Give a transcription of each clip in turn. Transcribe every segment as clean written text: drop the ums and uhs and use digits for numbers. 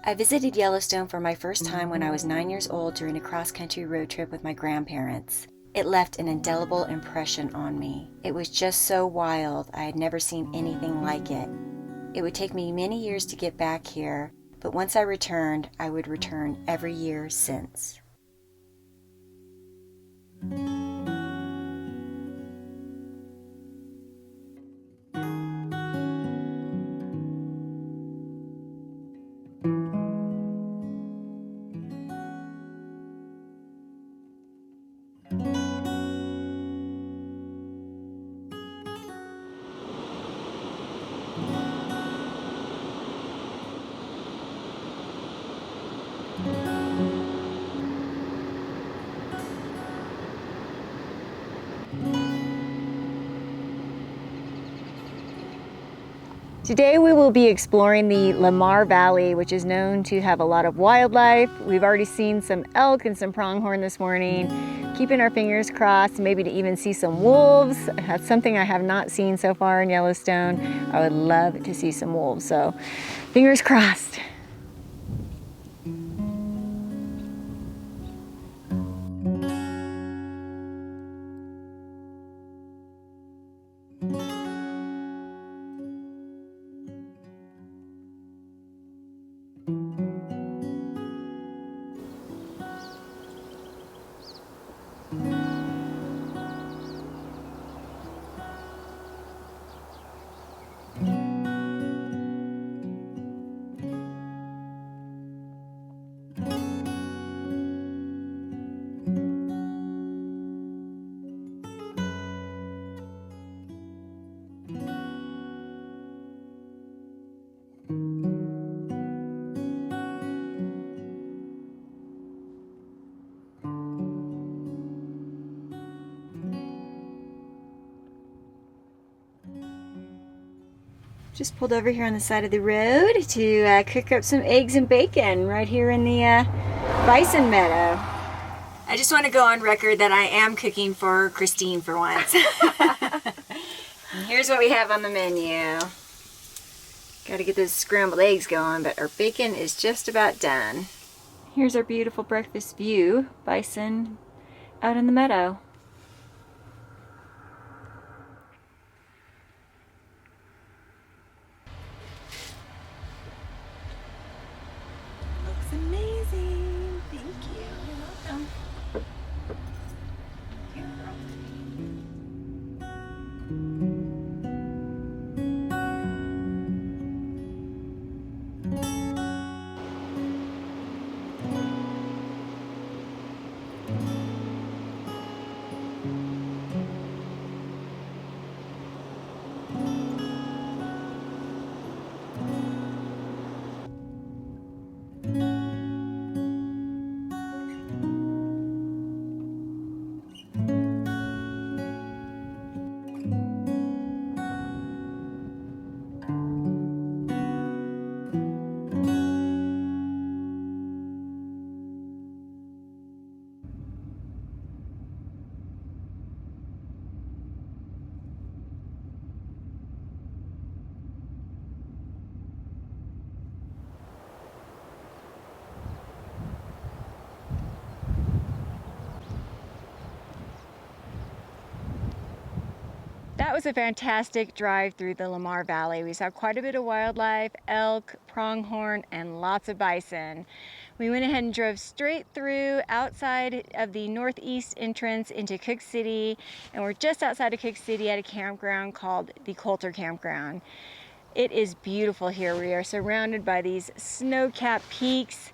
I visited Yellowstone for my first time when I was 9 years old during a cross-country road trip with my grandparents. It left an indelible impression on me. It was just so wild, I had never seen anything like it. It would take me many years to get back here, but once I returned, I would return every year since. Today we will be exploring the Lamar Valley, which is known to have a lot of wildlife. We've already seen some elk and some pronghorn this morning. Keeping our fingers crossed, maybe to even see some wolves. That's something I have not seen so far in Yellowstone. I would love to see some wolves, so fingers crossed. Just pulled over here on the side of the road to cook up some eggs and bacon right here in the bison meadow. I just want to go on record that I am cooking for Christine for once. And here's what we have on the menu. Got to get those scrambled eggs going, but our bacon is just about done. Here's our beautiful breakfast view, bison out in the meadow. Looks amazing. Thank you. You're welcome. That was a fantastic drive through the Lamar Valley. We saw quite a bit of wildlife, elk, pronghorn, and lots of bison. We went ahead and drove straight through outside of the northeast entrance into Cook City, and we're just outside of Cook City at a campground called the Coulter Campground. It is beautiful here. We are surrounded by these snow-capped peaks.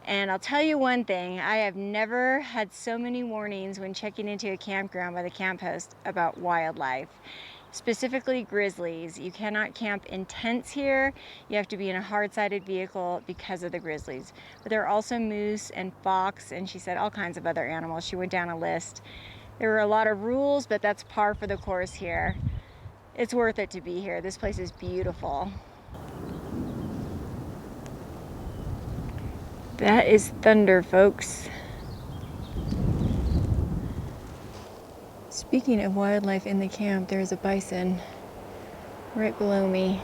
And I'll tell you one thing, I have never had so many warnings when checking into a campground by the camp host about wildlife, specifically grizzlies. You cannot camp in tents here. You have to be in a hard-sided vehicle because of the grizzlies. But there are also moose and fox, and she said all kinds of other animals. She went down a list. There were a lot of rules, but that's par for the course here. It's worth it to be here. This place is beautiful. That is thunder, folks. Speaking of wildlife in the camp, there's a bison right below me.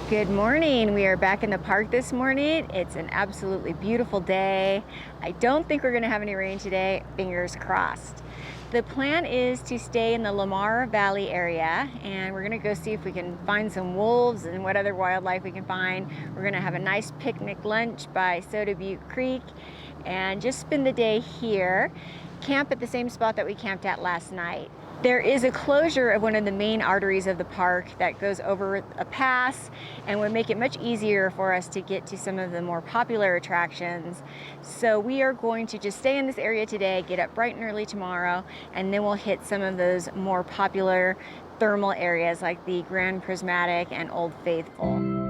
Good morning. We are back in the park this morning. It's an absolutely beautiful day. I don't think we're going to have any rain today, fingers crossed. The plan is to stay in the Lamar Valley area, and we're going to go see if we can find some wolves and what other wildlife we can find. We're going to have a nice picnic lunch by Soda Butte Creek and just spend the day here. Camp at the same spot that we camped at last night. There is a closure of one of the main arteries of the park that goes over a pass and would make it much easier for us to get to some of the more popular attractions. So we are going to just stay in this area today, get up bright and early tomorrow, and then we'll hit some of those more popular thermal areas like the Grand Prismatic and Old Faithful.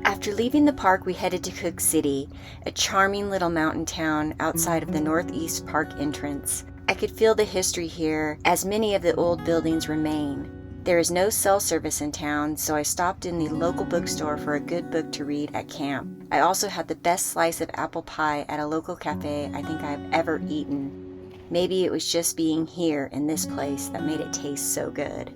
After leaving the park, we headed to Cook City, a charming little mountain town outside of the Northeast Park entrance. I could feel the history here, as many of the old buildings remain. There is no cell service in town, so I stopped in the local bookstore for a good book to read at camp. I also had the best slice of apple pie at a local cafe I think I've ever eaten. Maybe it was just being here in this place that made it taste so good.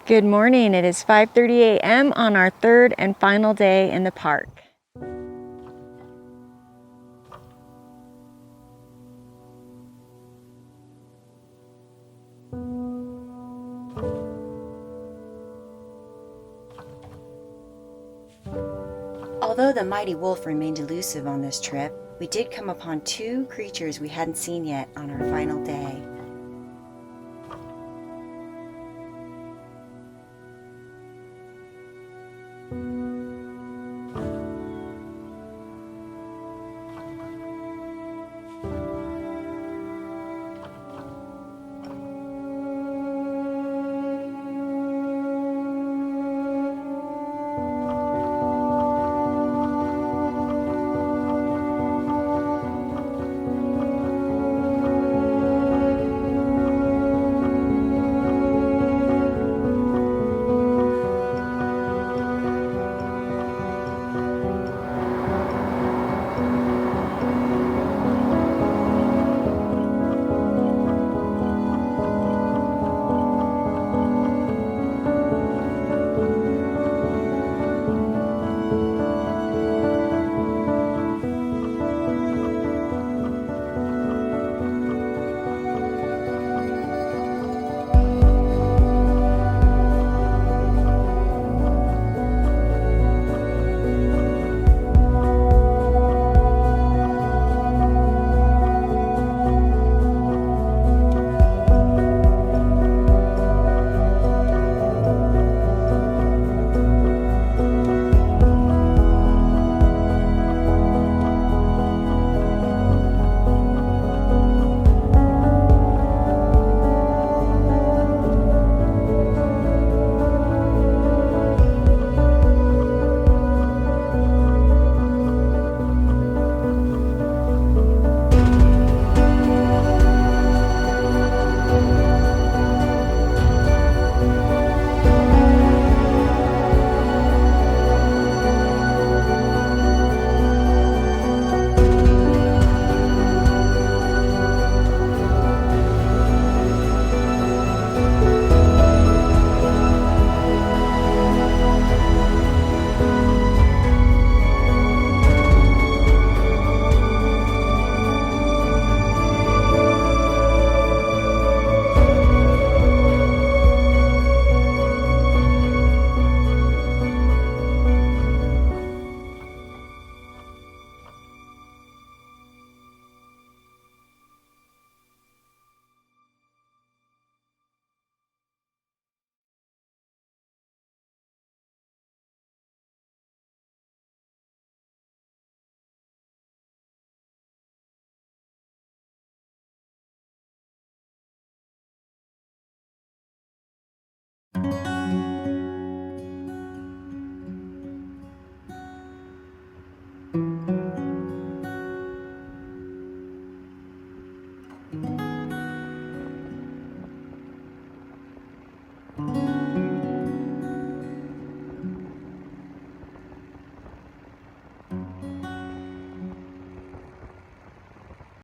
Good morning. It is 5:30 a.m. on our third and final day in the park. Although the mighty wolf remained elusive on this trip, we did come upon two creatures we hadn't seen yet on our final day.